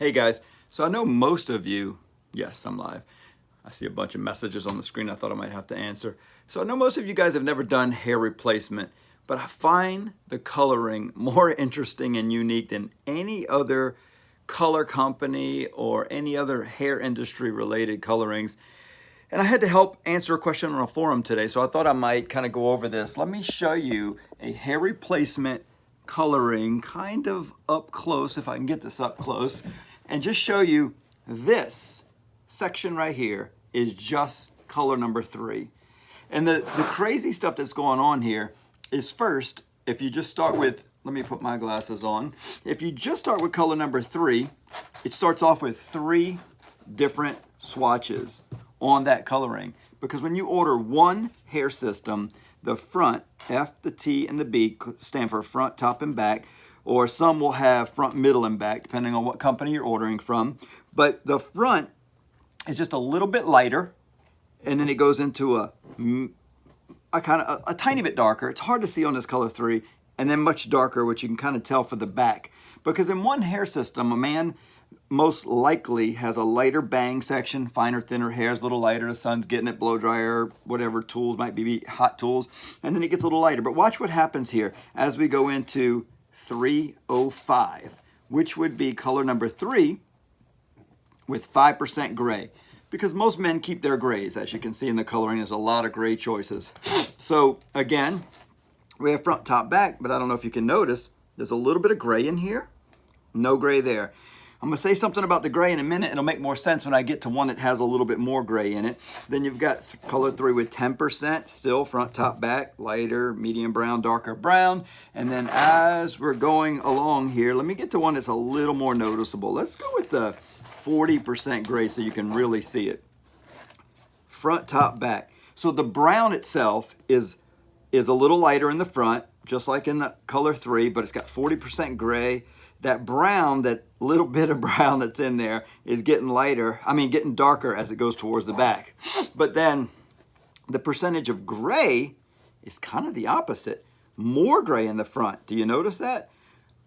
Hey guys, so I know most of you, yes, I'm live. I see a bunch of messages on the screen I thought I might have to answer. So I know most of you guys have never done hair replacement, but I find the coloring more interesting and unique than any other color company or any other hair industry related colorings. And I had to help answer a question on a forum today, so I thought I might kind of go over this. Let me show you a hair replacement coloring kind of up close, if I can get this up close, and just show you this section right here is just color number 3. And the crazy stuff that's going on here is, first, if you just start with, let me put my glasses on. If you just start with color number 3, it starts off with 3 different swatches on that coloring. Because when you order one hair system, the front, F, the T, and the B stand for front, top, and back, or some will have front, middle, and back, depending on what company you're ordering from. But the front is just a little bit lighter, and then it goes into a tiny bit darker. It's hard to see on this color 3, and then much darker, which you can kind of tell for the back. Because in one hair system, a man most likely has a lighter bang section, finer, thinner hairs, a little lighter. The sun's getting it, blow dryer, whatever tools might be, hot tools, and then it gets a little lighter. But watch what happens here as we go into 305, which would be color number 3 with 5% gray. Because most men keep their grays, as you can see in the coloring, there's a lot of gray choices. So again, we have front, top, back, but I don't know if you can notice, there's a little bit of gray in here, no gray there. I'm gonna say something about the gray in a minute. It'll make more sense when I get to one that has a little bit more gray in it. Then you've got color 3 with 10%, still front, top, back, lighter, medium brown, darker brown. And then as we're going along here, let me get to one that's a little more noticeable. Let's go with the 40% gray so you can really see it. Front, top, back. So the brown itself is a little lighter in the front, just like in the color 3, but it's got 40% gray. That brown, that little bit of brown that's in there is getting getting darker as it goes towards the back. But then the percentage of gray is kind of the opposite. More gray in the front. Do you notice that?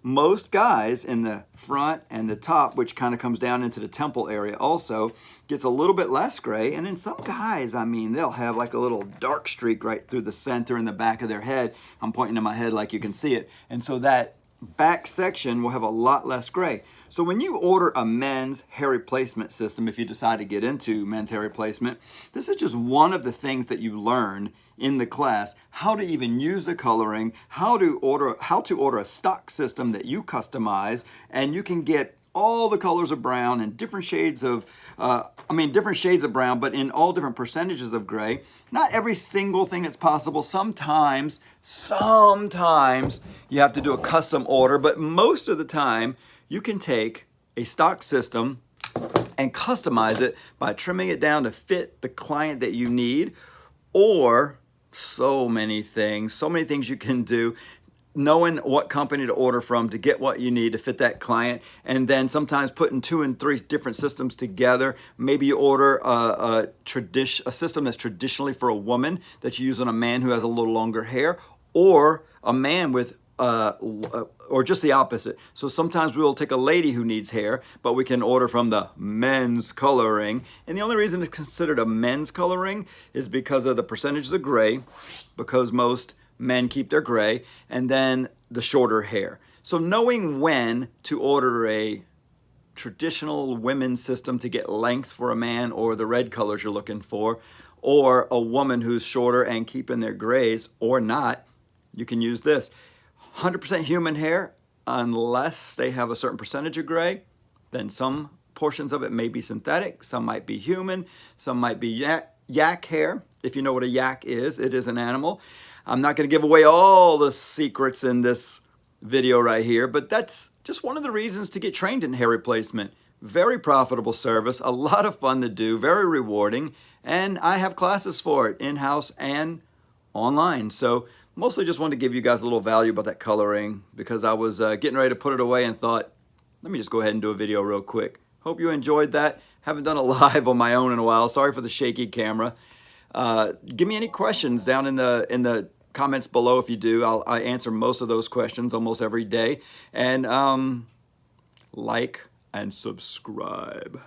Most guys in the front and the top, which kind of comes down into the temple area also, gets a little bit less gray. And then some guys, they'll have like a little dark streak right through the center and the back of their head. I'm pointing to my head like you can see it. And so that back section will have a lot less gray. So when you order a men's hair replacement system, if you decide to get into men's hair replacement, this is just one of the things that you learn in the class, how to even use the coloring, how to order a stock system that you customize, and you can get all the colors of brown and different shades of brown, but in all different percentages of gray. Not every single thing that's possible. Sometimes you have to do a custom order, but most of the time you can take a stock system and customize it by trimming it down to fit the client that you need, or so many things you can do, knowing what company to order from to get what you need to fit that client, and then sometimes putting 2 and 3 different systems together. Maybe you order a system that's traditionally for a woman that you use on a man who has a little longer hair, or a man with or just the opposite. So sometimes we'll take a lady who needs hair, but we can order from the men's coloring. And the only reason it's considered a men's coloring is because of the percentages of gray, because most men keep their gray, and then the shorter hair. So knowing when to order a traditional women's system to get length for a man, or the red colors you're looking for, or a woman who's shorter and keeping their grays or not, you can use this. 100% human hair, unless they have a certain percentage of gray, then some portions of it may be synthetic, some might be human, some might be yak hair. If you know what a yak is, it is an animal. I'm not going to give away all the secrets in this video right here, but that's just one of the reasons to get trained in hair replacement. Very profitable service, a lot of fun to do, very rewarding, and I have classes for it in-house and online. So mostly just wanted to give you guys a little value about that coloring, because I was getting ready to put it away and thought, let me just go ahead and do a video real quick. Hope you enjoyed that. Haven't done a live on my own in a while. Sorry for the shaky camera. Give me any questions down in the comments below if you do. I answer most of those questions almost every day. And like, and subscribe.